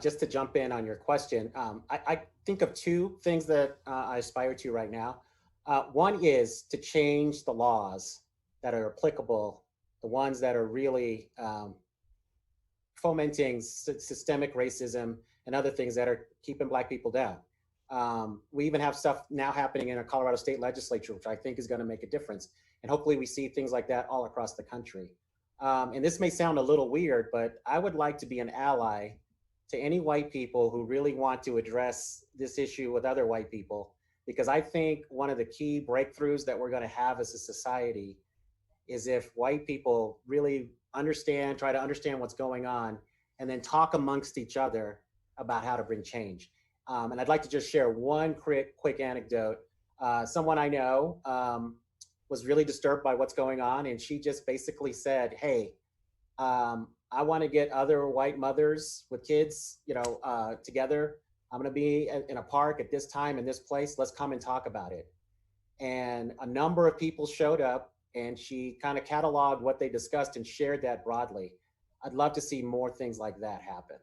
just to jump in on your question, I think of two things that I aspire to right now. One is to change the laws that are applicable, the ones that are really fomenting systemic racism and other things that are keeping Black people down. We even have stuff now happening in a Colorado state legislature, which I think is going to make a difference. And hopefully we see things like that all across the country. And this may sound a little weird, but I would like to be an ally to any white people who really want to address this issue with other white people, because I think one of the key breakthroughs that we're going to have as a society is if white people really try to understand what's going on, and then talk amongst each other about how to bring change. And I'd like to just share one quick anecdote. Someone I know was really disturbed by what's going on, and she just basically said, hey, I want to get other white mothers with kids, together. I'm going to be in a park at this time in this place. Let's come and talk about it. And a number of people showed up, and she kind of cataloged what they discussed and shared that broadly. I'd love to see more things like that happen.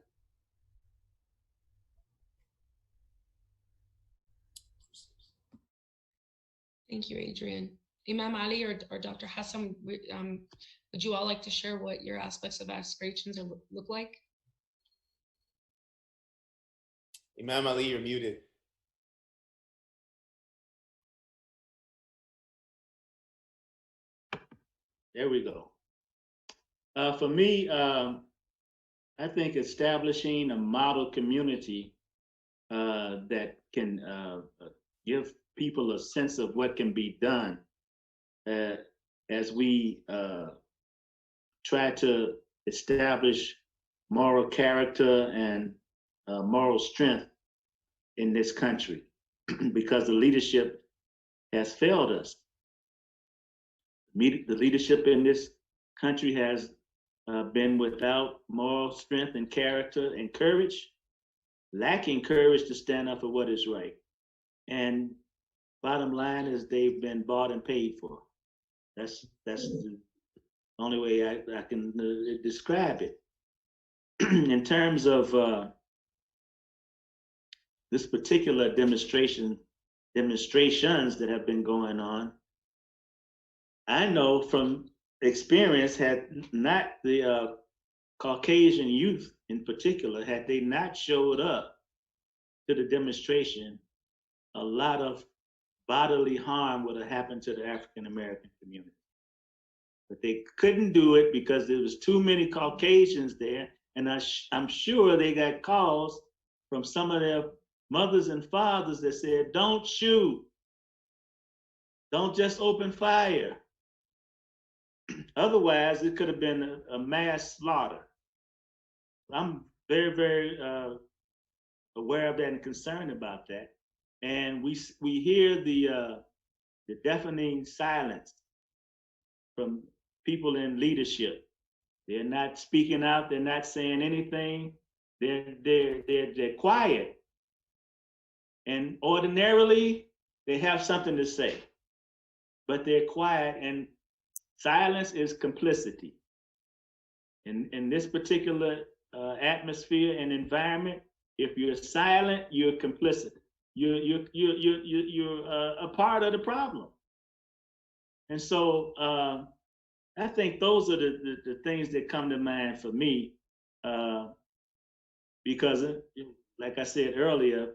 Thank you, Adrian. Imam Ali or Dr. Hassan, would you all like to share what your aspects of aspirations look like? Imam Ali, you're muted. There we go. For me, I think establishing a model community that can give people a sense of what can be done as we try to establish moral character and moral strength in this country, because the leadership has failed us. The leadership in this country has been without moral strength and character and courage, lacking courage to stand up for what is right. And bottom line is they've been bought and paid for. That's the only way I can describe it. In terms of this particular demonstrations that have been going on, I know from experience, had not the Caucasian youth in particular, had they not showed up to the demonstration, a lot of bodily harm would have happened to the African American community. But they couldn't do it because there was too many Caucasians there, and I'm sure they got calls from some of their mothers and fathers that said, don't shoot, don't just open fire. Otherwise, it could have been a mass slaughter. I'm very, very aware of that and concerned about that. And we hear the deafening silence from people in leadership. They're not speaking out. They're not saying anything. They're quiet. And ordinarily, they have something to say, but they're quiet, and silence is complicity. In this particular atmosphere and environment, if you're silent, you're complicit. You're a part of the problem. And so I think those are the things that come to mind for me, because like I said earlier,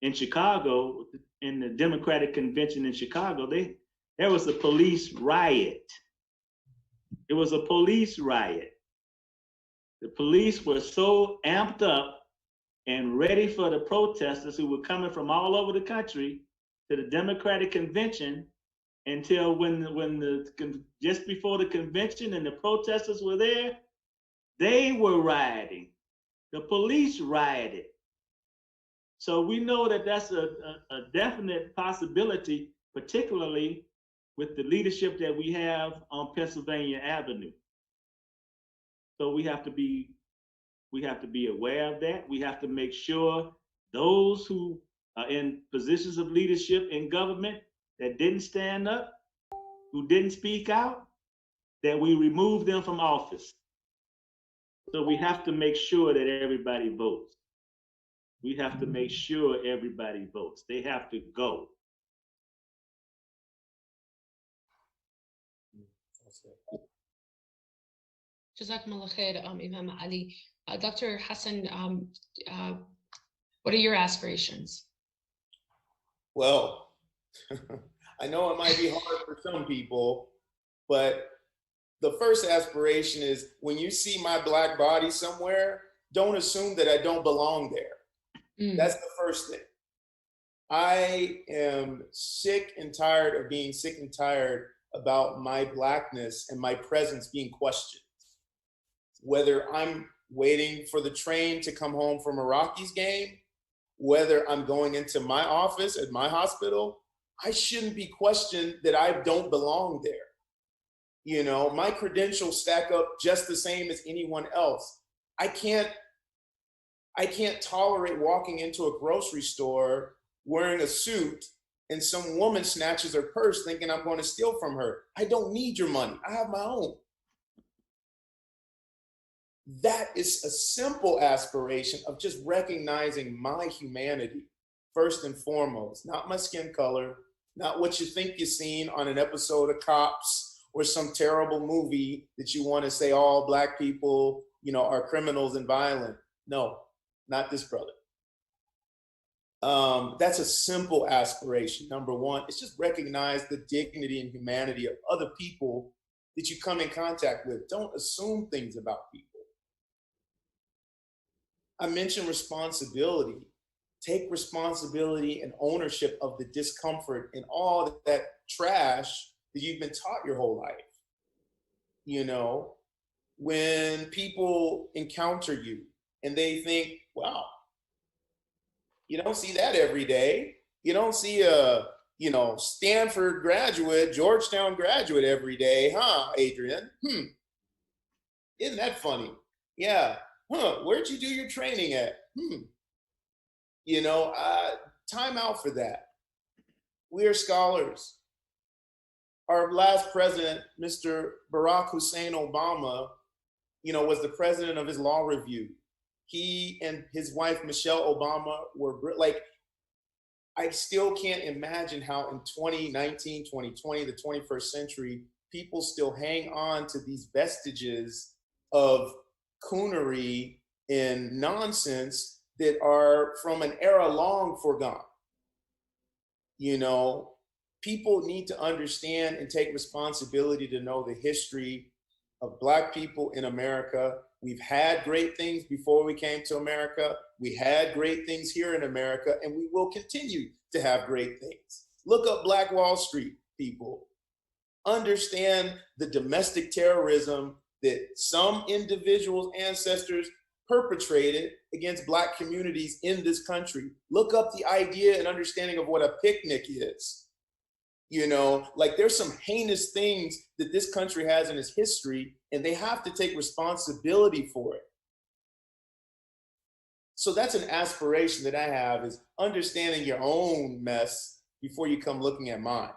in Chicago, in the Democratic Convention in Chicago, there was a police riot. It was a police riot. The police were so amped up and ready for the protesters who were coming from all over the country to the Democratic Convention, until just before the convention and the protesters were there, they were rioting. The police rioted. So we know that that's a definite possibility, particularly with the leadership that we have on Pennsylvania Avenue. So we have to be aware of that. We have to make sure those who are in positions of leadership in government that didn't stand up, who didn't speak out, that we remove them from office. So we have to make sure that everybody votes. We have to make sure everybody votes. They have to go. Jazakumullah khair, Imam Ali. Dr. Hassan, what are your aspirations? Well, I know it might be hard for some people, but the first aspiration is when you see my Black body somewhere, don't assume that I don't belong there. That's the first thing. I am sick and tired of being sick and tired about my Blackness and my presence being questioned. Whether I'm waiting for the train to come home from a Rockies game, whether I'm going into my office at my hospital, I shouldn't be questioned that I don't belong there. You know, my credentials stack up just the same as anyone else. I can't tolerate walking into a grocery store wearing a suit and some woman snatches her purse thinking I'm going to steal from her. I don't need your money. I have my own. That is a simple aspiration of just recognizing my humanity, first and foremost, not my skin color, not what you think you've seen on an episode of Cops or some terrible movie that you want to say all Black people, you know, are criminals and violent. No, not this brother. That's a simple aspiration. Number one, it's just recognize the dignity and humanity of other people that you come in contact with. Don't assume things about people. I mentioned responsibility. Take responsibility and ownership of the discomfort and all that trash that you've been taught your whole life. You know, when people encounter you and they think, wow, you don't see that every day. You don't see a, you know, Stanford graduate, Georgetown graduate every day, huh, Adrian? Isn't that funny? Yeah. Where'd you do your training at? You know, time out for that. We are scholars. Our last president, Mr. Barack Hussein Obama, you know, was the president of his law review. He and his wife, Michelle Obama, were like, I still can't imagine how in 2019, 2020, the 21st century, people still hang on to these vestiges of coonery and nonsense that are from an era long forgone. You know, people need to understand and take responsibility to know the history of Black people in America. We've had great things before we came to America. We had great things here in America, and we will continue to have great things. Look up Black Wall Street, people. Understand the domestic terrorism that some individuals' ancestors perpetrated against Black communities in this country. Look up the idea and understanding of what a picnic is. You know, like there's some heinous things that this country has in its history, and they have to take responsibility for it. So that's an aspiration that I have, is understanding your own mess before you come looking at mine.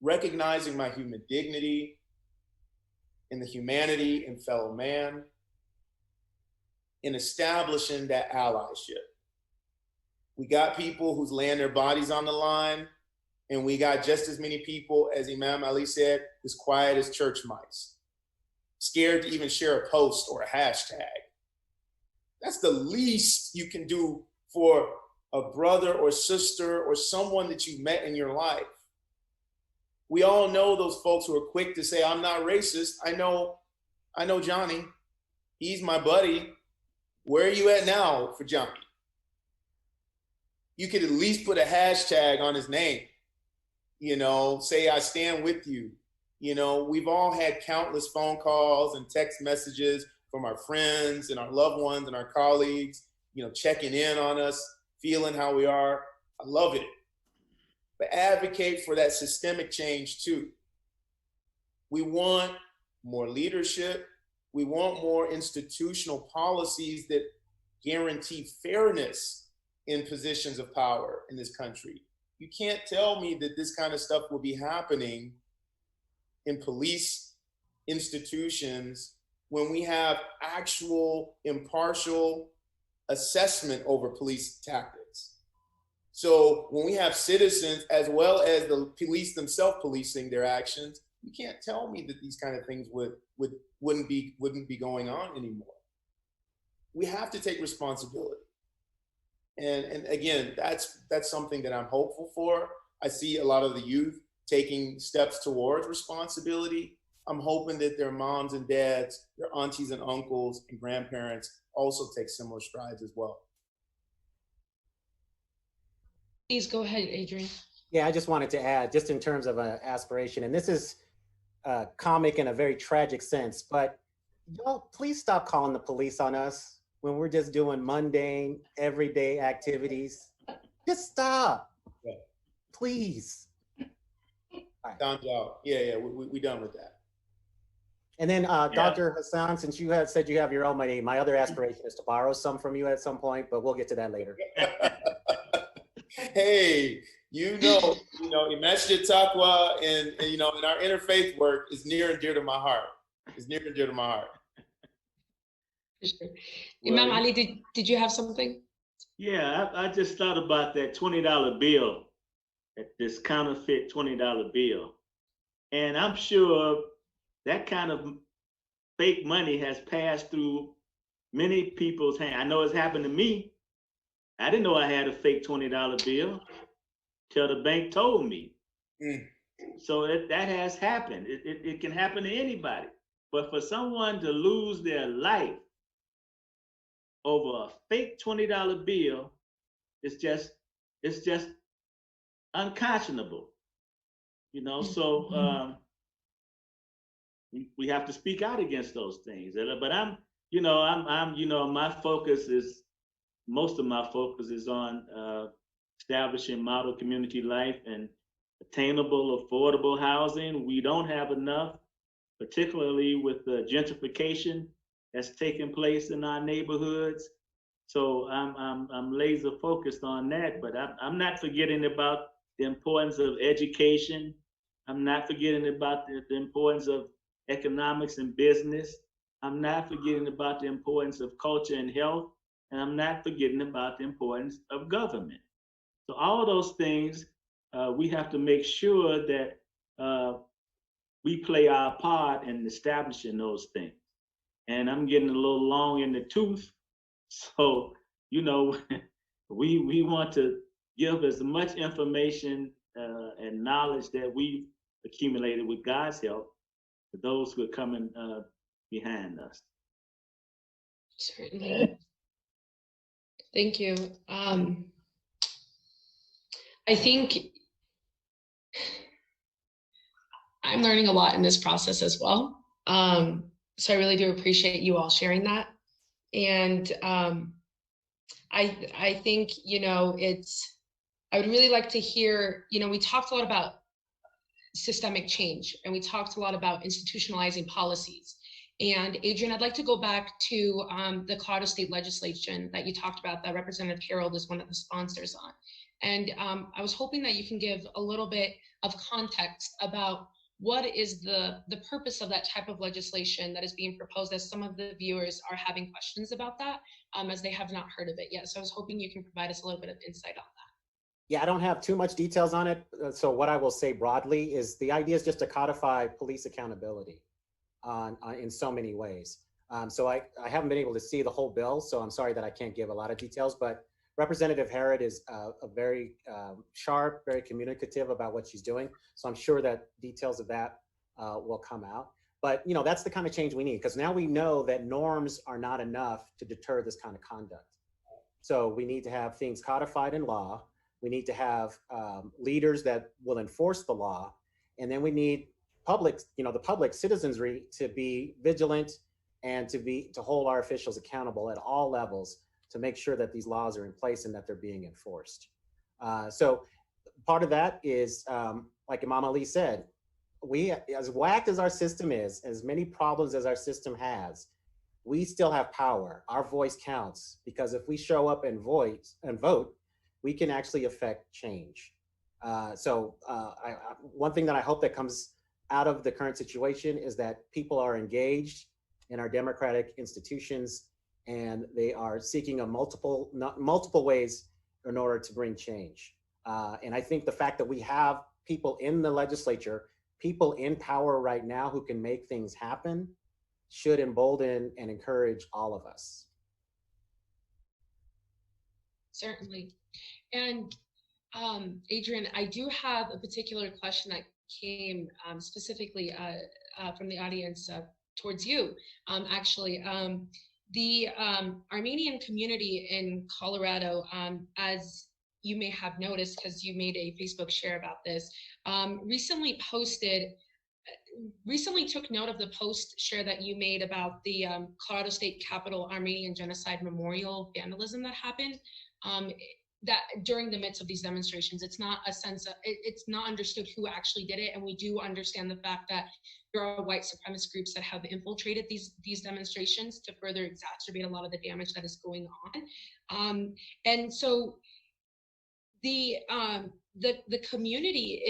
Recognizing my human dignity and the humanity and fellow man, and establishing that allyship. We got people who's laying their bodies on the line, and we got just as many people, as Imam Ali said, as quiet as church mice, scared to even share a post or a hashtag. That's the least you can do for a brother or sister or someone that you met in your life. We all know those folks who are quick to say, I'm not racist. I know Johnny. He's my buddy. Where are you at now for Johnny? You could at least put a hashtag on his name. You know, say, I stand with you. You know, we've all had countless phone calls and text messages from our friends and our loved ones and our colleagues, you know, checking in on us, feeling how we are. I love it. But advocate for that systemic change too. We want more leadership. We want more institutional policies that guarantee fairness in positions of power in this country. You can't tell me that this kind of stuff will be happening in police institutions when we have actual impartial assessment over police tactics. So when we have citizens as well as the police themselves policing their actions, you can't tell me that these kind of things wouldn't be going on anymore. We have to take responsibility. And again, that's something that I'm hopeful for. I see a lot of the youth taking steps towards responsibility. I'm hoping that their moms and dads, their aunties and uncles and grandparents also take similar strides as well. Please go ahead, Adrian. Yeah, I just wanted to add, just in terms of an aspiration, and this is comic in a very tragic sense, but y'all, please stop calling the police on us when we're just doing mundane, everyday activities. Just stop, Yeah. Please. Right. Done job. Yeah, we done with that. And then Dr. Hassan, since you had said you have your own money, my other aspiration is to borrow some from you at some point, but we'll get to that later. Hey, Masjid Taqwa and in our interfaith work is near and dear to my heart. It's near and dear to my heart. Sure. Imam Ali, did you have something? Yeah, I just thought about that $20 bill, this counterfeit $20 bill. And I'm sure that kind of fake money has passed through many people's hands. I know it's happened to me. I didn't know I had a fake $20 bill till the bank told me. So that has happened. It can happen to anybody. But for someone to lose their life over a fake $20 bill, it's just unconscionable. So we have to speak out against those things. But most of my focus is on establishing model community life and attainable, affordable housing. We don't have enough, particularly with the gentrification that's taking place in our neighborhoods. So I'm laser focused on that, but I'm not forgetting about the importance of education. I'm not forgetting about the importance of economics and business. I'm not forgetting about the importance of culture and health. And I'm not forgetting about the importance of government. So all of those things, we have to make sure that we play our part in establishing those things. And I'm getting a little long in the tooth. So, we want to give as much information and knowledge that we've accumulated with God's help to those who are coming behind us. Certainly. Thank you. I think I'm learning a lot in this process as well. So I really do appreciate you all sharing that. And I think, I would really like to hear, we talked a lot about systemic change, and we talked a lot about institutionalizing policies. And Adrian, I'd like to go back to the Colorado State legislation that you talked about, that Representative Harold is one of the sponsors on. And I was hoping that you can give a little bit of context about what is the purpose of that type of legislation that is being proposed, as some of the viewers are having questions about that, as they have not heard of it yet. So I was hoping you can provide us a little bit of insight on that. Yeah, I don't have too much details on it. So what I will say broadly is the idea is just to codify police accountability in so many ways. So I haven't been able to see the whole bill, so I'm sorry that I can't give a lot of details, but Representative Harrod is a very sharp, very communicative about what she's doing. So I'm sure that details of that will come out. But that's the kind of change we need, because now we know that norms are not enough to deter this kind of conduct. So we need to have things codified in law. We need to have leaders that will enforce the law. And then we need the public citizenry to be vigilant and to hold our officials accountable at all levels to make sure that these laws are in place and that they're being enforced. So part of that is, like Imam Ali said, we, as whacked as our system is, as many problems as our system has, we still have power. Our voice counts, because if we show up and vote, we can actually affect change. One thing that I hope that comes out of the current situation is that people are engaged in our democratic institutions, and they are seeking multiple ways in order to bring change. And I think the fact that we have people in the legislature, people in power right now who can make things happen, should embolden and encourage all of us. Certainly. And Adrian, I do have a particular question that came specifically from the audience towards you, actually. The Armenian community in Colorado, as you may have noticed because you made a Facebook share about this, recently took note of the post share that you made about the Colorado State Capitol Armenian Genocide Memorial vandalism that happened. That during the midst of these demonstrations, it's not understood who actually did it, and we do understand the fact that there are white supremacist groups that have infiltrated these demonstrations to further exacerbate a lot of the damage that is going on. And so the community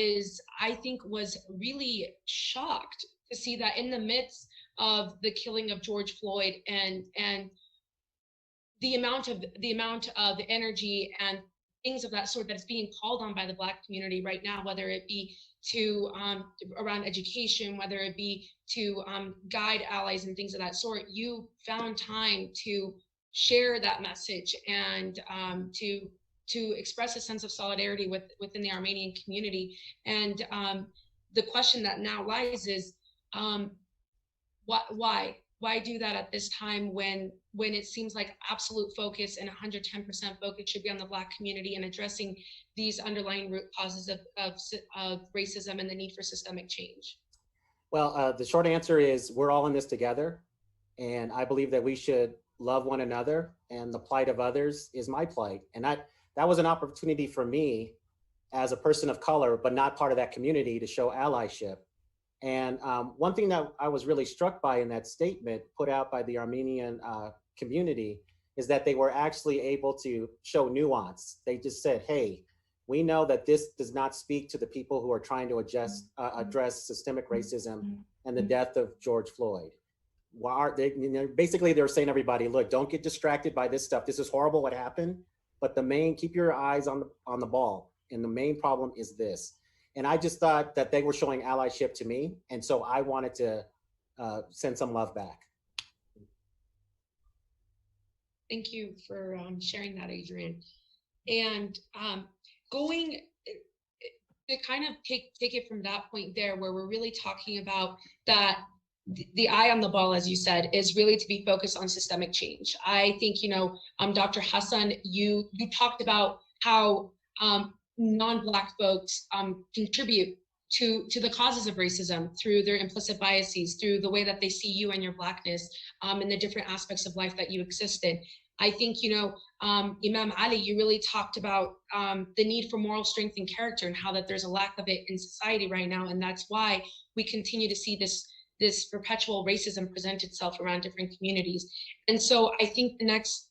was really shocked to see that in the midst of the killing of George Floyd and the amount of energy and things of that sort that's being called on by the Black community right now, whether it be to around education, whether it be to guide allies and things of that sort, you found time to share that message and to express a sense of solidarity within the Armenian community. And the question that now lies is, why do that at this time when it seems like absolute focus and 110% focus should be on the Black community and addressing these underlying root causes of racism and the need for systemic change? Well, the short answer is we're all in this together. And I believe that we should love one another, and the plight of others is my plight. And that was an opportunity for me as a person of color, but not part of that community, to show allyship. And one thing that I was really struck by in that statement put out by the Armenian community is that they were actually able to show nuance. They just said, hey, we know that this does not speak to the people who are trying to address systemic racism and the death of George Floyd. Basically, they're saying to everybody, look, don't get distracted by this stuff. This is horrible what happened, but keep your eyes on the ball. And the main problem is this. And I just thought that they were showing allyship to me. And so I wanted to send some love back. Thank you for sharing that, Adrian. And going to kind of take it from that point there, where we're really talking about that the eye on the ball, as you said, is really to be focused on systemic change. I think, Dr. Hassan, you talked about how non-Black folks contribute to the causes of racism through their implicit biases, through the way that they see you and your Blackness, and the different aspects of life that you exist in. I think, Imam Ali, you really talked about the need for moral strength and character, and how that there's a lack of it in society right now. And that's why we continue to see this perpetual racism present itself around different communities. And so I think the next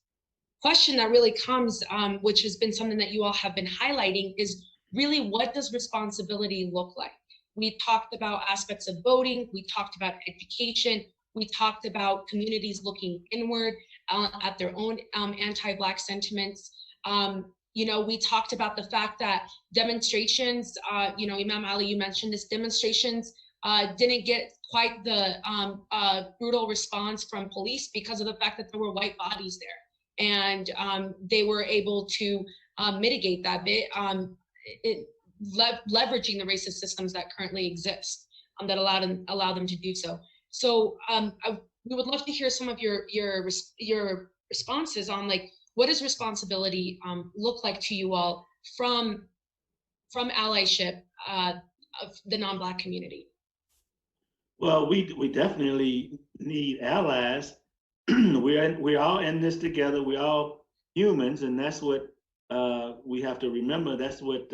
question that really comes, which has been something that you all have been highlighting, is really, what does responsibility look like? We talked about aspects of voting, we talked about education, we talked about communities looking inward at their own anti-Black sentiments. We talked about the fact that demonstrations, Imam Ali, you mentioned this, demonstrations didn't get quite the brutal response from police because of the fact that there were white bodies there. And they were able to mitigate that bit, leveraging the racist systems that currently exist that allow them to do so. So we would love to hear some of your responses on, like, what does responsibility look like to you all from allyship of the non-Black community? Well, we definitely need allies. We're all in this together. We're all humans, and that's what we have to remember. That's what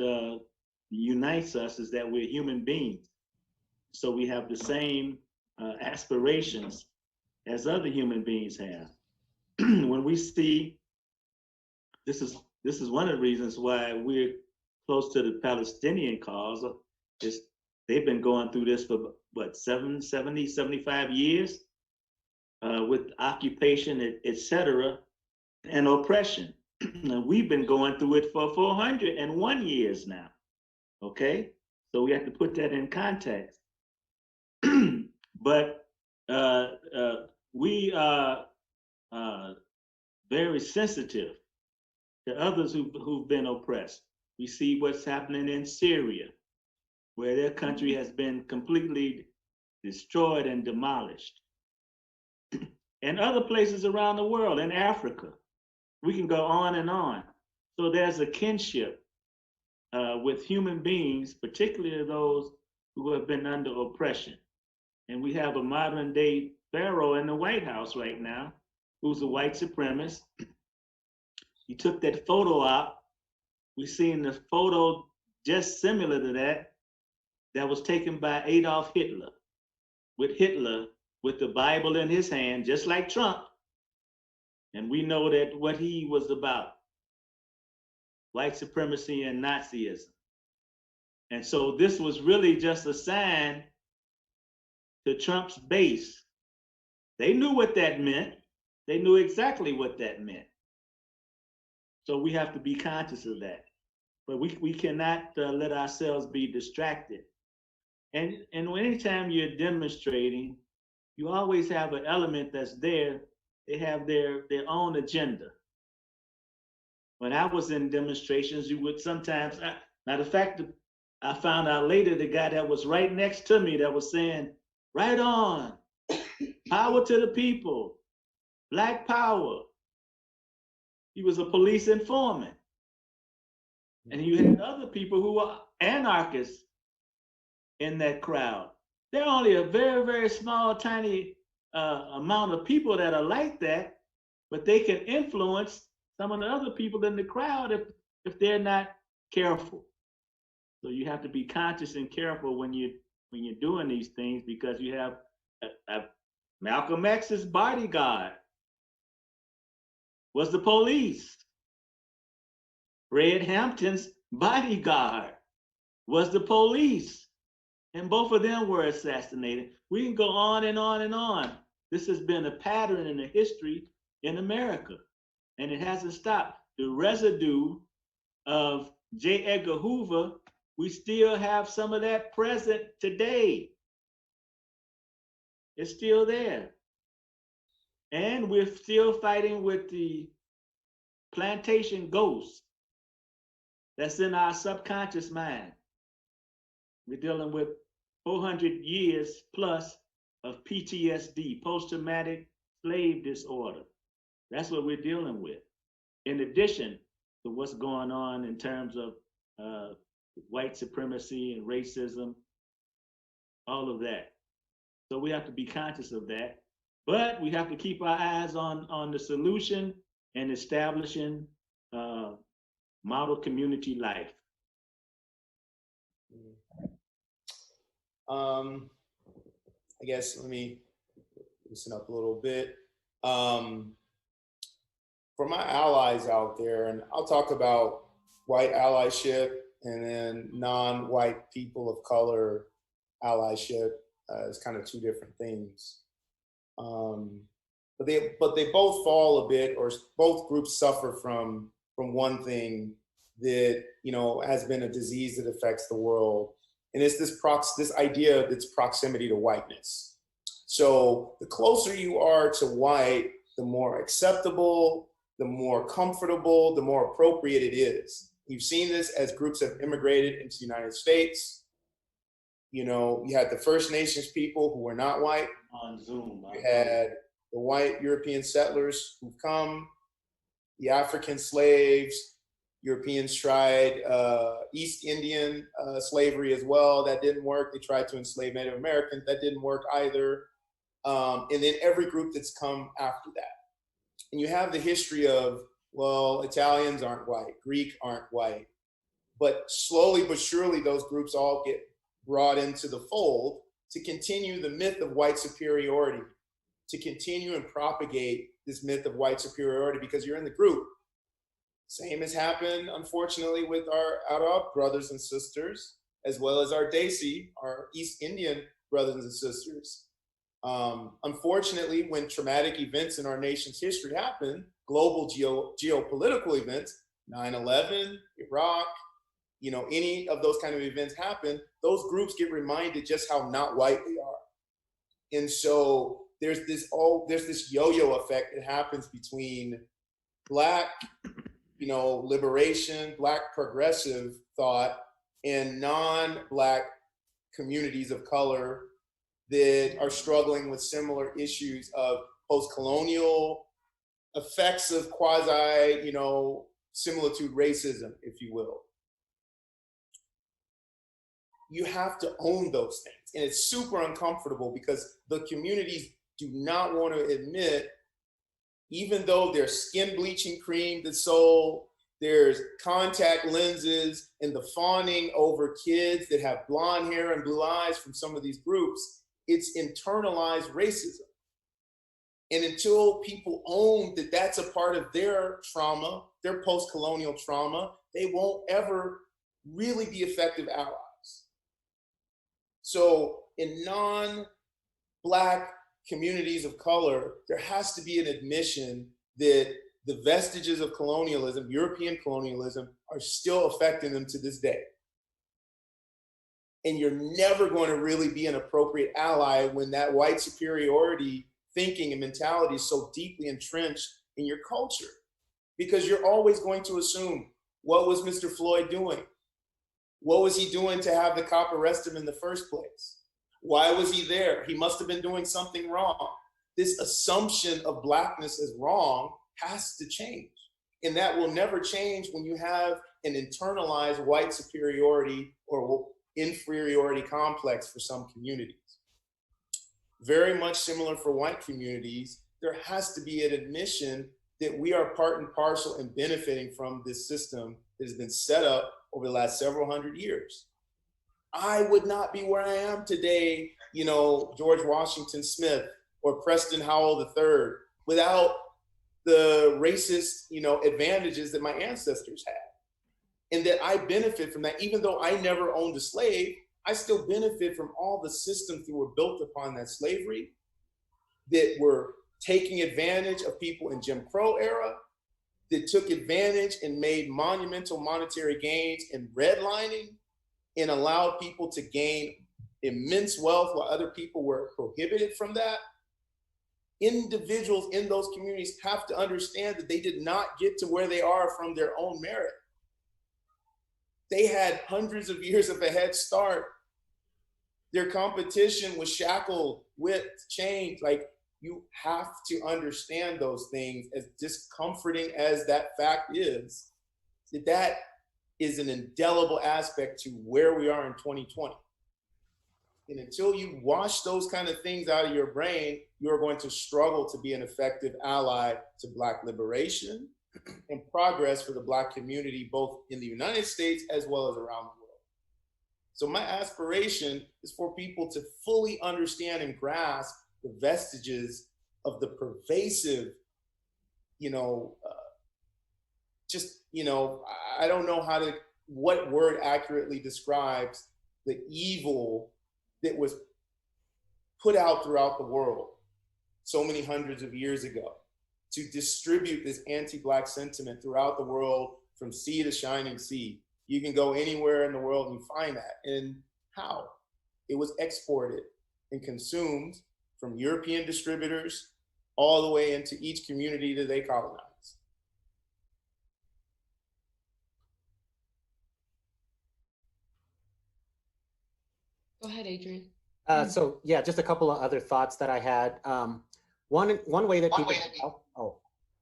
unites us, is that we're human beings. So we have the same aspirations as other human beings have. When we see, this is one of the reasons why we're close to the Palestinian cause. Is they've been going through this for what, 75 years. with occupation, etc., and oppression. We've been going through it for 401 years now. Okay, so we have to put that in context. But we are very sensitive to others who've been oppressed. We see what's happening in Syria, where their country has been completely destroyed and demolished. And other places around the world, in Africa. We can go on and on. So there's a kinship with human beings, particularly those who have been under oppression. And we have a modern day pharaoh in the White House right now, who's a white supremacist. He took that photo out. We've seen the photo just similar to that was taken by Adolf Hitler, with the Bible in his hand, just like Trump. And we know that what he was about, white supremacy and Nazism. And so this was really just a sign to Trump's base. They knew what that meant. They knew exactly what that meant. So we have to be conscious of that. But we cannot let ourselves be distracted. And anytime you're demonstrating, you always have an element that's there. They have their own agenda. When I was in demonstrations, you would sometimes, matter of fact, I found out later the guy that was right next to me that was saying, right on, power to the people, Black power. He was a police informant. And you had other people who were anarchists in that crowd. There are only a very, very small, tiny amount of people that are like that, but they can influence some of the other people in the crowd if they're not careful. So you have to be conscious and careful when you're doing these things, because you have Malcolm X's bodyguard was the police. Fred Hampton's bodyguard was the police. And both of them were assassinated. We can go on and on and on. This has been a pattern in the history in America, and it hasn't stopped. The residue of J. Edgar Hoover, we still have some of that present today. It's still there. And we're still fighting with the plantation ghost that's in our subconscious mind. We're dealing with 400 years plus of PTSD, post-traumatic slave disorder. That's what we're dealing with. In addition to what's going on in terms of white supremacy and racism, all of that. So we have to be conscious of that. But we have to keep our eyes on the solution and establishing model community life. I guess let me listen up a little bit. For my allies out there, and I'll talk about white allyship and then non-white people of color allyship as kind of two different things. But they both fall a bit, or both groups suffer from one thing that, you know, has been a disease that affects the world. And it's this idea of its proximity to whiteness. So the closer you are to white, the more acceptable, the more comfortable, the more appropriate it is. You've seen this as groups have immigrated into the United States. You know, you had the First Nations people who were not white. On Zoom. You had the white European settlers who've come, the African slaves. Europeans tried East Indian slavery as well. That didn't work. They tried to enslave Native Americans. That didn't work either. And then every group that's come after that. And you have the history of, well, Italians aren't white, Greek aren't white. But slowly but surely, those groups all get brought into the fold to continue the myth of white superiority, to continue and propagate this myth of white superiority because you're in the group. Same has happened, unfortunately, with our Arab brothers and sisters, as well as our Desi, our East Indian brothers and sisters. Unfortunately, when traumatic events in our nation's history happen, global geopolitical events, 9/11, Iraq, any of those kind of events happen, those groups get reminded just how not white they are. And so there's this yo-yo effect that happens between Black, liberation, Black progressive thought, and non-Black communities of color that are struggling with similar issues of post-colonial effects of quasi, similitude racism, if you will. You have to own those things. And it's super uncomfortable because the communities do not want to admit, even though there's skin bleaching cream that's sold, there's contact lenses and the fawning over kids that have blonde hair and blue eyes from some of these groups, it's internalized racism. And until people own that that's a part of their trauma, their post-colonial trauma, they won't ever really be effective allies. So in non-Black communities of color, there has to be an admission that the vestiges of colonialism, European colonialism, are still affecting them to this day. And you're never going to really be an appropriate ally when that white superiority thinking and mentality is so deeply entrenched in your culture. Because you're always going to assume, what was Mr. Floyd doing? What was he doing to have the cop arrest him in the first place? Why was he there? He must have been doing something wrong. This assumption of Blackness as wrong has to change. And that will never change when you have an internalized white superiority or inferiority complex for some communities. Very much similar for white communities, there has to be an admission that we are part and parcel in benefiting from this system that has been set up over the last several hundred years. I would not be where I am today, George Washington Smith or Preston Howell III, without the racist, advantages that my ancestors had. And that I benefit from that. Even though I never owned a slave, I still benefit from all the systems that were built upon that slavery, that were taking advantage of people in Jim Crow era, that took advantage and made monumental monetary gains in redlining and allowed people to gain immense wealth while other people were prohibited from that. Individuals in those communities have to understand that they did not get to where they are from their own merit. They had hundreds of years of a head start. Their competition was shackled with chains. You have to understand those things, as discomforting as that fact is, that is an indelible aspect to where we are in 2020. And until you wash those kind of things out of your brain, you're going to struggle to be an effective ally to Black liberation and progress for the Black community, both in the United States as well as around the world. So my aspiration is for people to fully understand and grasp the vestiges of the pervasive, I don't know what word accurately describes the evil that was put out throughout the world so many hundreds of years ago to distribute this anti-Black sentiment throughout the world from sea to shining sea. You can go anywhere in the world and you find that. And how? It was exported and consumed from European distributors all the way into each community that they colonized. Go ahead, Adrian. So yeah, just a couple of other thoughts that I had. One way that people can help.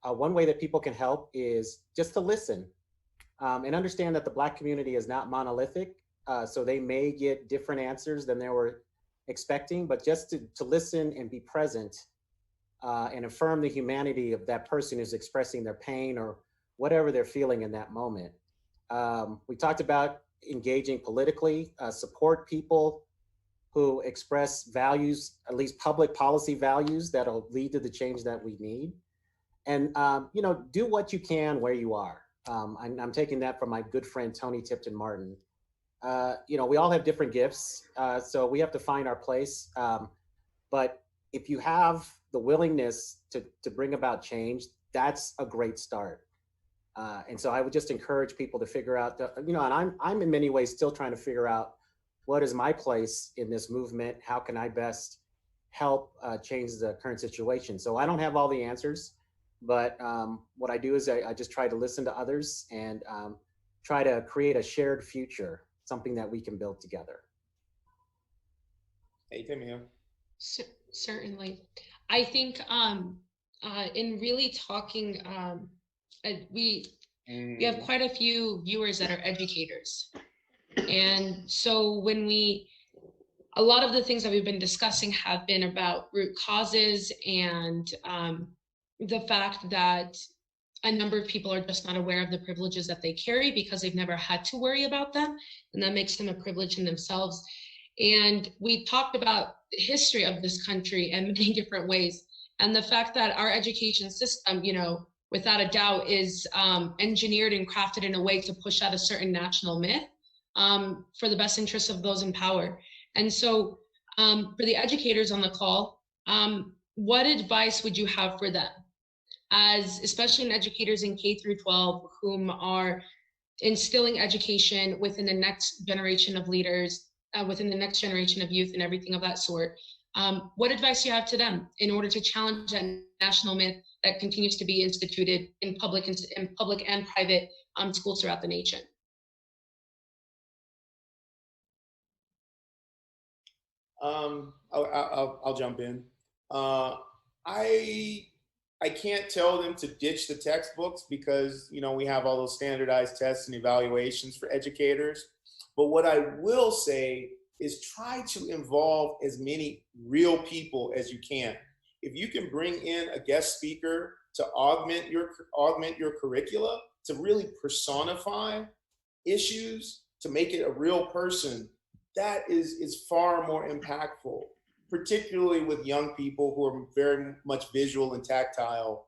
One way that people can help is just to listen and understand that the Black community is not monolithic. So they may get different answers than they were expecting, but just to listen and be present and affirm the humanity of that person who's expressing their pain or whatever they're feeling in that moment. We talked about engaging politically, support people who express values, at least public policy values that'll lead to the change that we need. And, do what you can where you are. I'm taking that from my good friend, Tony Tipton Martin. We all have different gifts, so we have to find our place. But if you have the willingness to bring about change, that's a great start. And so I would just encourage people to figure out, and I'm in many ways still trying to figure out what is my place in this movement? How can I best help change the current situation? So I don't have all the answers, but what I do is I just try to listen to others and try to create a shared future, something that we can build together. Hey, Tamara. Certainly. I think in really talking, we have quite a few viewers that are educators. And so a lot of the things that we've been discussing have been about root causes and the fact that a number of people are just not aware of the privileges that they carry because they've never had to worry about them. And that makes them a privilege in themselves. And we talked about the history of this country in many different ways. And the fact that our education system, without a doubt, is engineered and crafted in a way to push out a certain national myth for the best interests of those in power. And so for the educators on the call, what advice would you have for them, especially in educators in K through 12 whom are instilling education within the next generation of leaders, within the next generation of youth and everything of that sort? What advice do you have to them in order to challenge that national myth that continues to be instituted in public and private schools throughout the nation? I'll jump in. I can't tell them to ditch the textbooks because we have all those standardized tests and evaluations for educators. But what I will say is try to involve as many real people as you can. If you can bring in a guest speaker to augment your curricula, to really personify issues, to make it a real person, that is far more impactful, particularly with young people who are very much visual and tactile.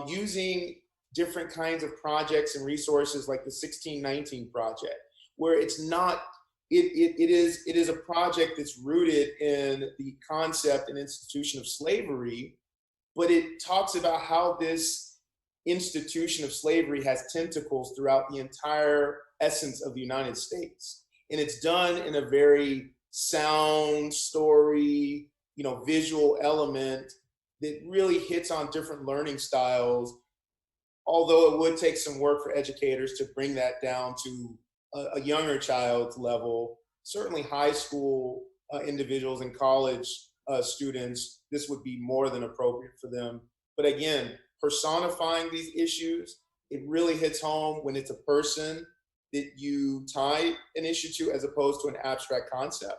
Using different kinds of projects and resources like the 1619 project, where it's not, it is a project that's rooted in the concept and institution of slavery, but it talks about how this institution of slavery has tentacles throughout the entire essence of the United States. And it's done in a very sound story, visual element that really hits on different learning styles. Although it would take some work for educators to bring that down to a younger child's level, certainly high school individuals and college students, this would be more than appropriate for them. But again, personifying these issues, it really hits home when it's a person that you tie an issue to as opposed to an abstract concept.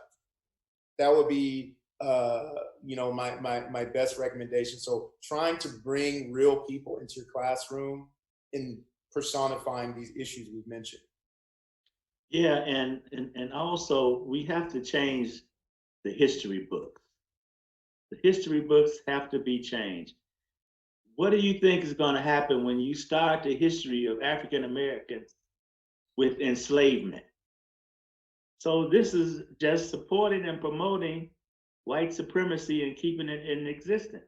That would be my best recommendation. So trying to bring real people into your classroom and personifying these issues we've mentioned. Yeah, and also we have to change the history books. The history books have to be changed. What do you think is going to happen when you start the history of African Americans with enslavement? So this is just supporting and promoting white supremacy and keeping it in existence,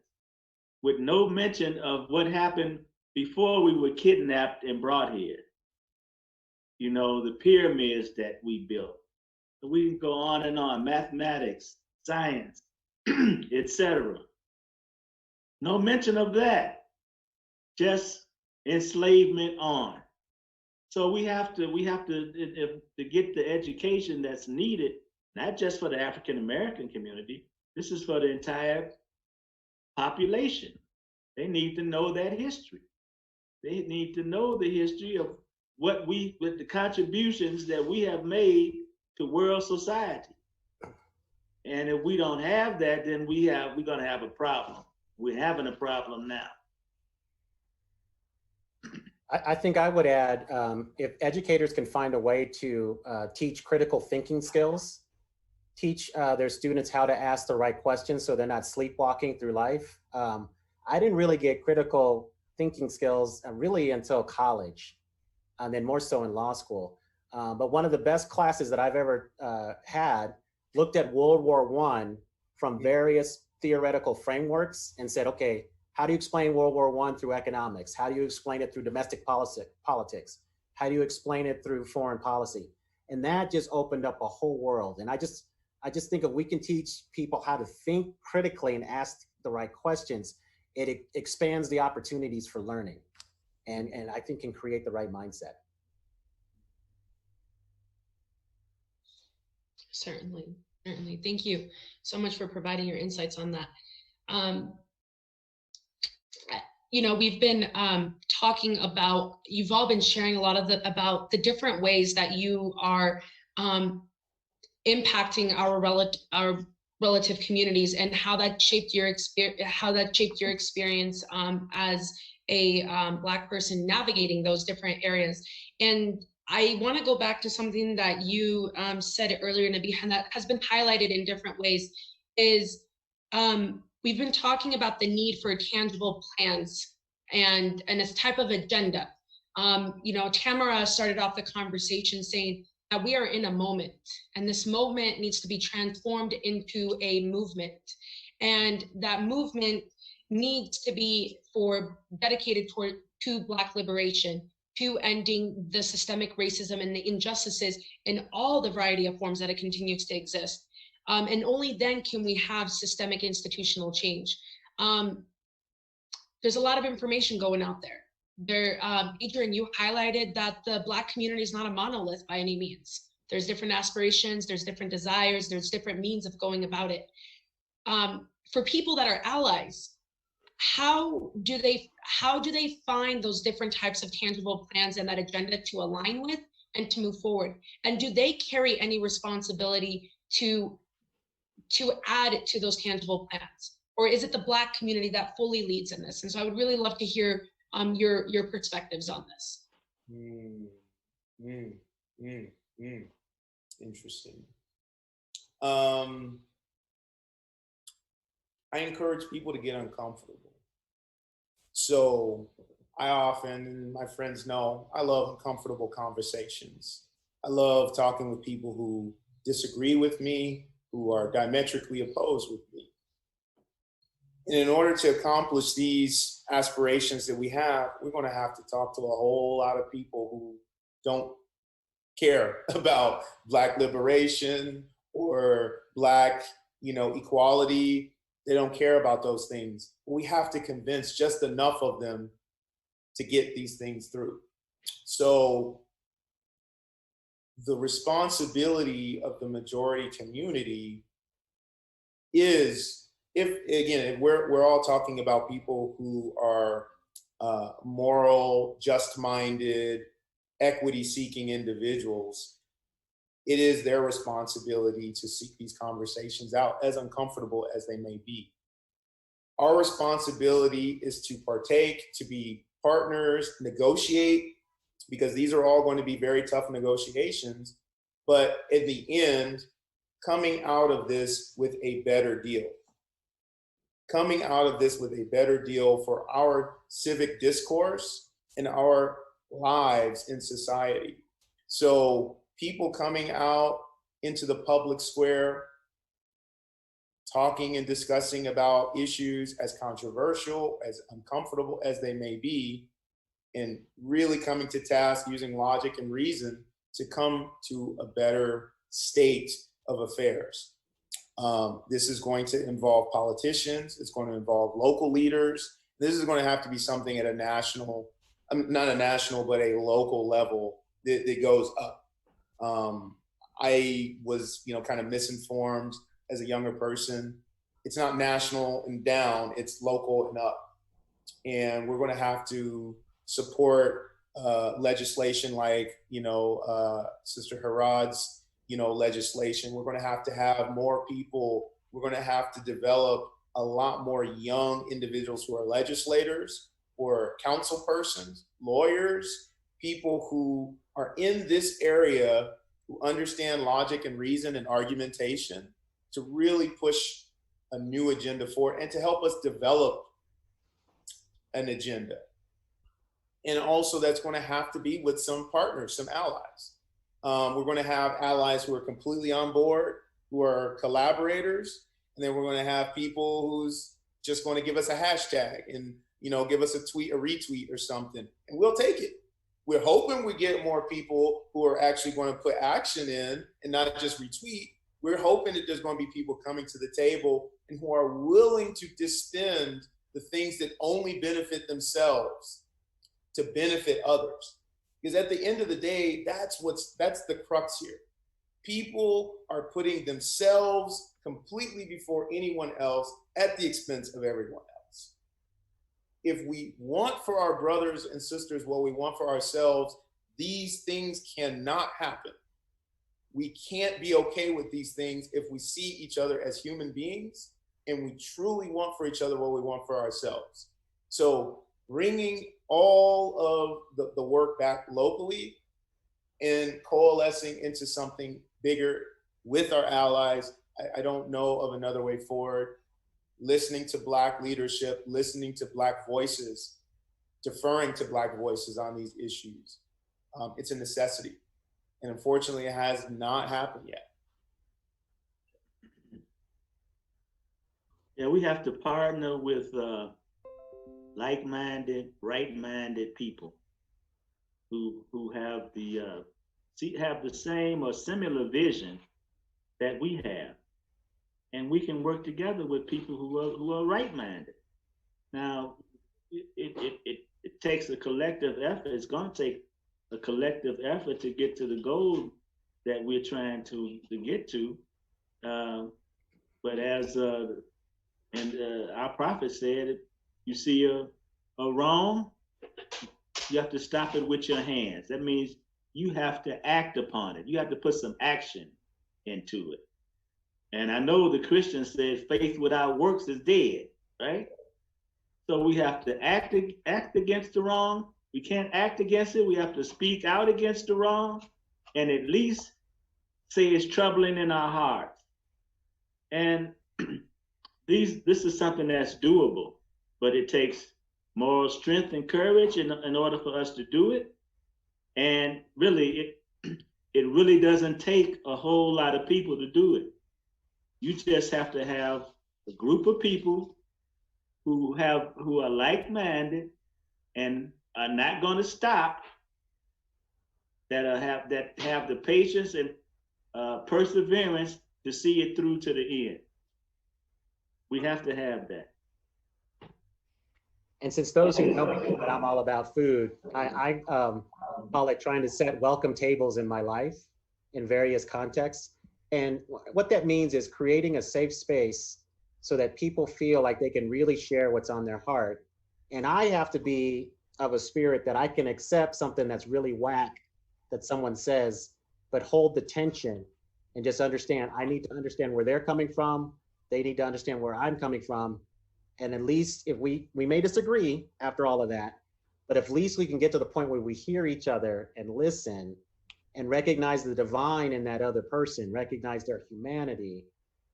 with no mention of what happened before we were kidnapped and brought here. The pyramids that we built. We can go on and on, mathematics, science, etc. No mention of that, just enslavement on. So we have to get the education that's needed, not just for the African American community. This is for the entire population. They need to know that history. They need to know the history of with the contributions that we have made to world society. And if we don't have that, then we're gonna have a problem. We're having a problem now. I think I would add, if educators can find a way to teach critical thinking skills, teach their students how to ask the right questions so they're not sleepwalking through life. I didn't really get critical thinking skills really until college, and then more so in law school. But one of the best classes that I've ever had looked at World War I from various theoretical frameworks and said, okay, how do you explain World War I through economics? How do you explain it through domestic politics? How do you explain it through foreign policy? And that just opened up a whole world. And I just think if we can teach people how to think critically and ask the right questions, it expands the opportunities for learning, and I think can create the right mindset. Certainly. Thank you so much for providing your insights on that. We've been talking about, you've all been sharing a lot of about the different ways that you are impacting our relative communities, and how that shaped your experience as a Black person navigating those different areas. And I want to go back to something that you said earlier, Nabiha, that has been highlighted in different ways, is we've been talking about the need for tangible plans and a type of agenda. Tamara started off the conversation saying that we are in a moment, and this moment needs to be transformed into a movement. And that movement needs to be dedicated to Black liberation, to ending the systemic racism and the injustices in all the variety of forms that it continues to exist. And only then can we have systemic institutional change. There's a lot of information going out there. Adrian, you highlighted that the Black community is not a monolith by any means. There's different aspirations, there's different desires, there's different means of going about it. For people that are allies, how do they find those different types of tangible plans and that agenda to align with and to move forward? And do they carry any responsibility to add to those tangible plans? Or is it the Black community that fully leads in this? And so I would really love to hear your perspectives on this. Interesting. I encourage people to get uncomfortable. So I often, my friends know, I love uncomfortable conversations. I love talking with people who disagree with me, who are diametrically opposed with me. And in order to accomplish these aspirations that we have, we're going to have to talk to a whole lot of people who don't care about Black liberation or Black, equality. They don't care about those things. We have to convince just enough of them to get these things through. So the responsibility of the majority community is, if we're all talking about people who are moral, just-minded, equity-seeking individuals, it is their responsibility to seek these conversations out, as uncomfortable as they may be. Our responsibility is to partake, to be partners, negotiate, because these are all going to be very tough negotiations. But at the end, coming out of this with a better deal. Coming out of this with a better deal for our civic discourse and our lives in society. So people coming out into the public square, talking and discussing about issues as controversial, as uncomfortable as they may be, and really coming to task using logic and reason to come to a better state of affairs. This is going to involve politicians. It's going to involve local leaders. This is going to have to be something at a national, not a national, but a local level that goes up. I was, kind of misinformed as a younger person. It's not national and down, it's local and up. And we're going to have to support legislation like, Sister Harad's, legislation. We're going to have more people. We're going to have to develop a lot more young individuals who are legislators or council persons, lawyers, people who are in this area, who understand logic and reason and argumentation, to really push a new agenda forward and to help us develop an agenda. And also that's going to have to be with some partners, some allies. We're going to have allies who are completely on board, who are collaborators, And then we're going to have people who's just going to give us a hashtag and, give us a tweet, a retweet or something, and we'll take it. We're hoping we get more people who are actually going to put action in and not just retweet. We're hoping that there's going to be people coming to the table and who are willing to distend the things that only benefit themselves to benefit others. Because at the end of the day, that's the crux here. People are putting themselves completely before anyone else at the expense of everyone else. If we want for our brothers and sisters what we want for ourselves, these things cannot happen. We can't be okay with these things if we see each other as human beings and we truly want for each other what we want for ourselves. So bringing all of the work back locally and coalescing into something bigger with our allies, I don't know of another way forward. Listening to Black leadership, listening to Black voices, deferring to Black voices on these issues. It's a necessity. And unfortunately, it has not happened yet. Yeah, we have to partner with like-minded, right-minded people who have the same or similar vision that we have, and we can work together with people who are right-minded. Now, it takes a collective effort. It's going to take a collective effort to get to the goal that we're trying to get to. But as our prophet said, you see a wrong, you have to stop it with your hands. That means you have to act upon it. You have to put some action into it. And I know the Christian said faith without works is dead, right? So we have to act against the wrong. We can't act against it. We have to speak out against the wrong and at least say it's troubling in our hearts. And this is something that's doable, but it takes moral strength and courage in order for us to do it. And really, it really doesn't take a whole lot of people to do it. You just have to have a group of people who are like-minded and are not going to stop, that have the patience and perseverance to see it through to the end. We have to have that. And since those who know me know that I'm all about food, I call it trying to set welcome tables in my life in various contexts. And what that means is creating a safe space so that people feel like they can really share what's on their heart. And I have to be of a spirit that I can accept something that's really whack that someone says, but hold the tension and just understand, I need to understand where they're coming from. They need to understand where I'm coming from. And at least if we may disagree after all of that, but at least we can get to the point where we hear each other and listen and recognize the divine in that other person, recognize their humanity.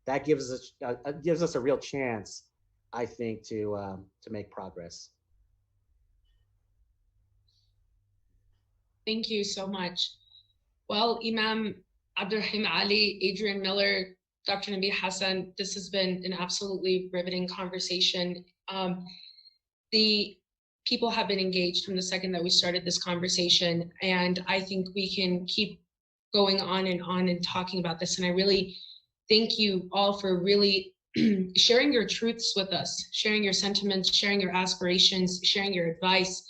That gives us a real chance, I think, to make progress. Thank you so much. Well, Imam Abdur-Rahim Ali, Adrian Miller, Dr. Nabi Hassan, this has been an absolutely riveting conversation. The people have been engaged from the second that we started this conversation, and I think we can keep going on and talking about this. And I really thank you all for really sharing your truths with us, sharing your sentiments, sharing your aspirations, sharing your advice.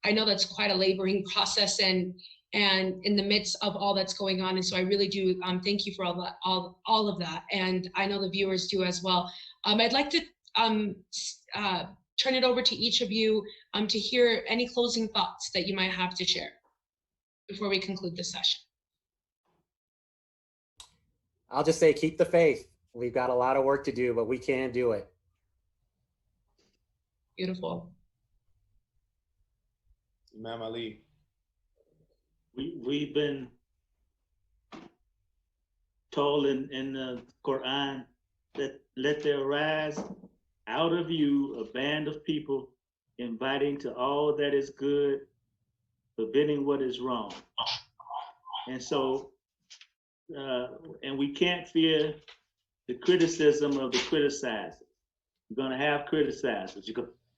I know that's quite a laboring process and in the midst of all that's going on. And so I really do thank you for all of that. And I know the viewers do as well. I'd like to turn it over to each of you to hear any closing thoughts that you might have to share before we conclude this session. I'll just say, keep the faith. We've got a lot of work to do, but we can do it. Beautiful. Imam Ali. We've been told in the Quran that let there arise out of you a band of people inviting to all that is good, forbidding what is wrong. And so, and we can't fear the criticism of the criticizers. You're gonna have criticizers.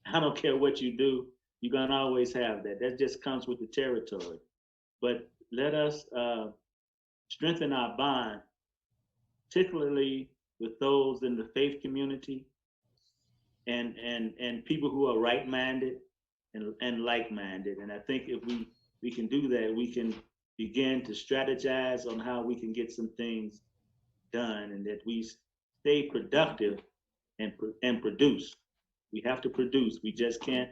I don't care what you do, you're gonna always have that. That just comes with the territory. But let us strengthen our bond, particularly with those in the faith community and people who are right-minded and like-minded. And I think if we can do that, we can begin to strategize on how we can get some things done, and that we stay productive and produce. We have to produce. We just can't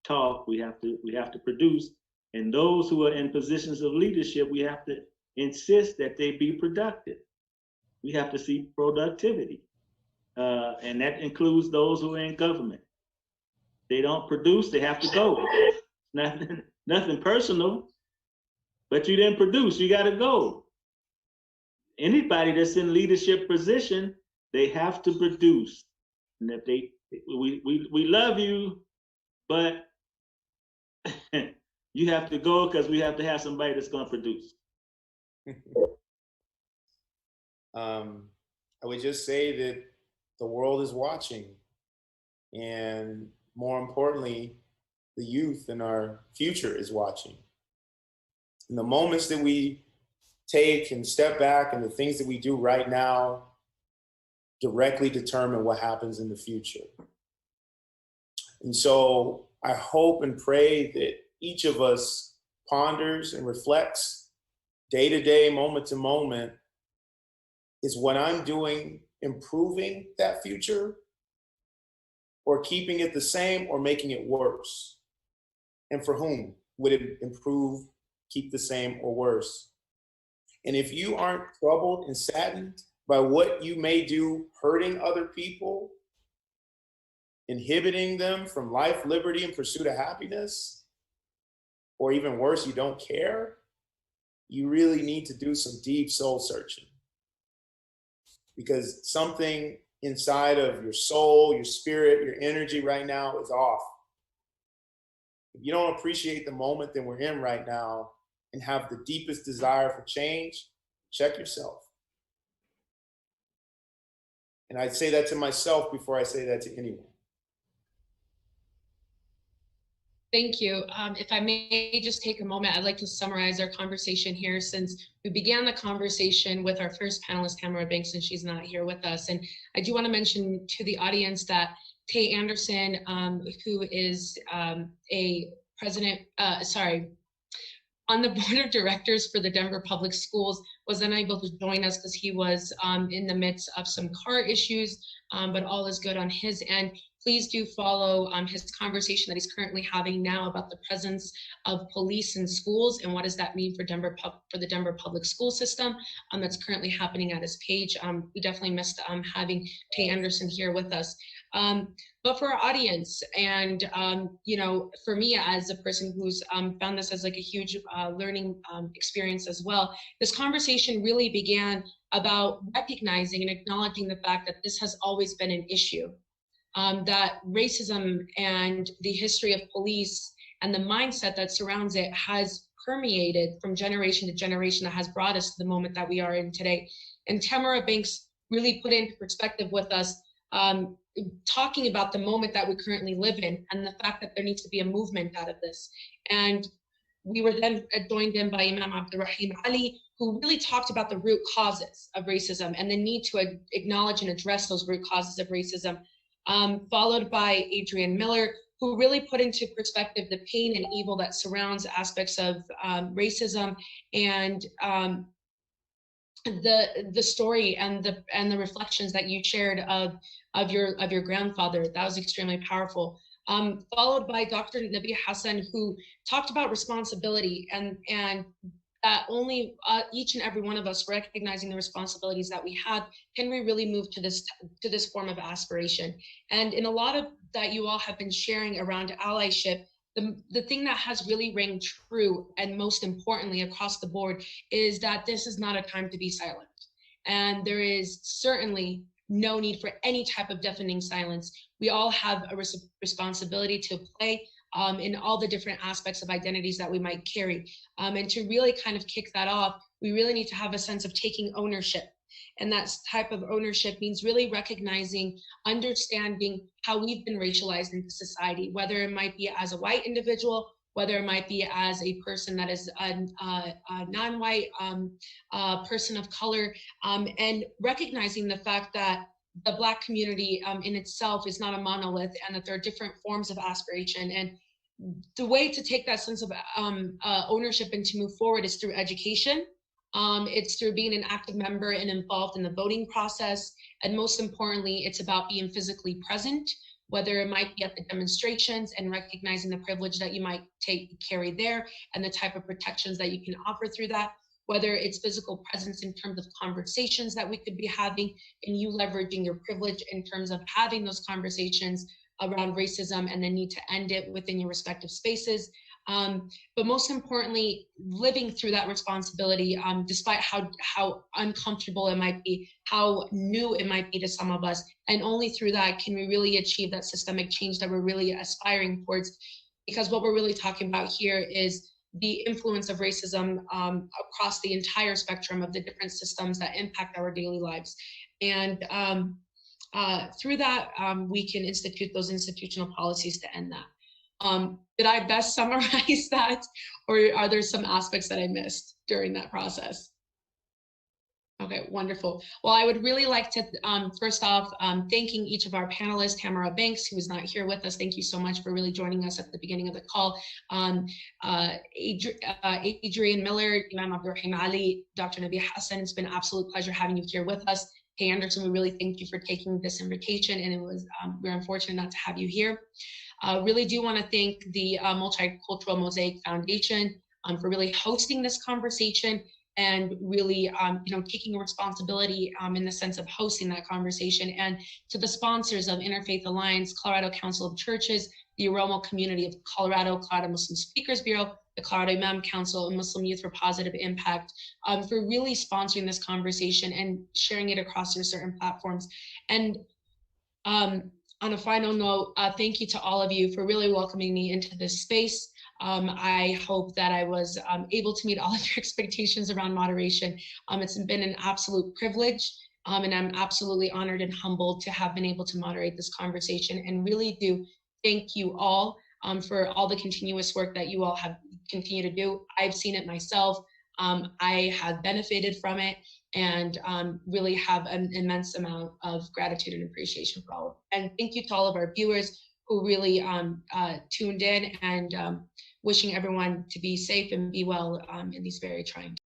talk. We have to produce. And those who are in positions of leadership, we have to insist that they be productive. We have to see productivity. And that includes those who are in government. They don't produce, they have to go. Nothing personal, but you didn't produce, you gotta go. Anybody that's in leadership position, they have to produce. And if we love you, but you have to go because we have to have somebody that's gonna produce. I would just say that the world is watching, and more importantly, the youth in our future is watching. And the moments that we take and step back and the things that we do right now directly determine what happens in the future. And so I hope and pray that each of us ponders and reflects day to day, moment to moment, is what I'm doing improving that future, or keeping it the same, or making it worse? And for whom would it improve, keep the same, or worse? And if you aren't troubled and saddened by what you may do hurting other people, inhibiting them from life, liberty, and pursuit of happiness, or even worse, you don't care, you really need to do some deep soul searching. Because something inside of your soul, your spirit, your energy right now is off. If you don't appreciate the moment that we're in right now and have the deepest desire for change, check yourself. And I'd say that to myself before I say that to anyone. Thank you. If I may just take a moment, I'd like to summarize our conversation here, since we began the conversation with our first panelist, Tamara Banks, and she's not here with us. And I do want to mention to the audience that Tay Anderson, who is a president, on the board of directors for the Denver Public Schools, was unable to join us because he was in the midst of some car issues, but all is good on his end. Please do follow his conversation that he's currently having now about the presence of police in schools and what does that mean for the Denver public school system. That's currently happening at his page. We definitely missed having Tay Anderson here with us. But for our audience, and for me as a person who's found this as like a huge learning experience as well, this conversation really began about recognizing and acknowledging the fact that this has always been an issue. That racism and the history of police and the mindset that surrounds it has permeated from generation to generation, that has brought us to the moment that we are in today. And Tamara Banks really put into perspective with us, talking about the moment that we currently live in and the fact that there needs to be a movement out of this. And we were then joined in by Imam Abdur-Rahim Ali, who really talked about the root causes of racism and the need to acknowledge and address those root causes of racism. Followed by Adrian Miller, who really put into perspective the pain and evil that surrounds aspects of racism and the story and the reflections that you shared of your grandfather. That was extremely powerful. Followed by Dr. Nabi Hassan, who talked about responsibility and that only each and every one of us recognizing the responsibilities that we have, can we really move to this form of aspiration. And in a lot of that you all have been sharing around allyship, the thing that has really rang true, and most importantly across the board, is that this is not a time to be silent. And there is certainly no need for any type of deafening silence. We all have a responsibility to play in all the different aspects of identities that we might carry. And to really kind of kick that off, we really need to have a sense of taking ownership And that type of ownership means really recognizing, understanding how we've been racialized into society, whether it might be as a white individual, whether it might be as a person that is a non-white person of color, and recognizing the fact that the Black community in itself is not a monolith, and that there are different forms of aspiration. And the way to take that sense of ownership and to move forward is through education. It's through being an active member and involved in the voting process. And most importantly, it's about being physically present, whether it might be at the demonstrations and recognizing the privilege that you might carry there and the type of protections that you can offer through that, whether it's physical presence in terms of conversations that we could be having and you leveraging your privilege in terms of having those conversations around racism and the need to end it within your respective spaces. But most importantly, living through that responsibility, despite how uncomfortable it might be, how new it might be to some of us. And only through that can we really achieve that systemic change that we're really aspiring towards. Because what we're really talking about here is the influence of racism across the entire spectrum of the different systems that impact our daily lives. And through that, we can institute those institutional policies to end that. Did I best summarize that, or are there some aspects that I missed during that process? Okay, wonderful. Well, I would really like to, first off, thanking each of our panelists, Tamara Banks, who is not here with us. Thank you so much for really joining us at the beginning of the call. Adrian Miller, Imam Abdur-Rahim Ali, Dr. Nabi Hassan, it's been an absolute pleasure having you here with us. Hey, Anderson, we really thank you for taking this invitation, and we're unfortunate not to have you here. Really do want to thank the Multicultural Mosaic Foundation for really hosting this conversation and really taking responsibility in the sense of hosting that conversation, and to the sponsors of Interfaith Alliance, Colorado Council of Churches, the Oromo Community of Colorado, Colorado Muslim Speakers Bureau, the Colorado Imam Council, and Muslim Youth for Positive Impact for really sponsoring this conversation and sharing it across your certain platforms. And on a final note, thank you to all of you for really welcoming me into this space. I hope that I was able to meet all of your expectations around moderation. It's been an absolute privilege, and I'm absolutely honored and humbled to have been able to moderate this conversation, and really do thank you all for all the continuous work that you all have continued to do. I've seen it myself. I have benefited from it, and really have an immense amount of gratitude and appreciation for all of it. And thank you to all of our viewers who really tuned in, and wishing everyone to be safe and be well in these very trying times.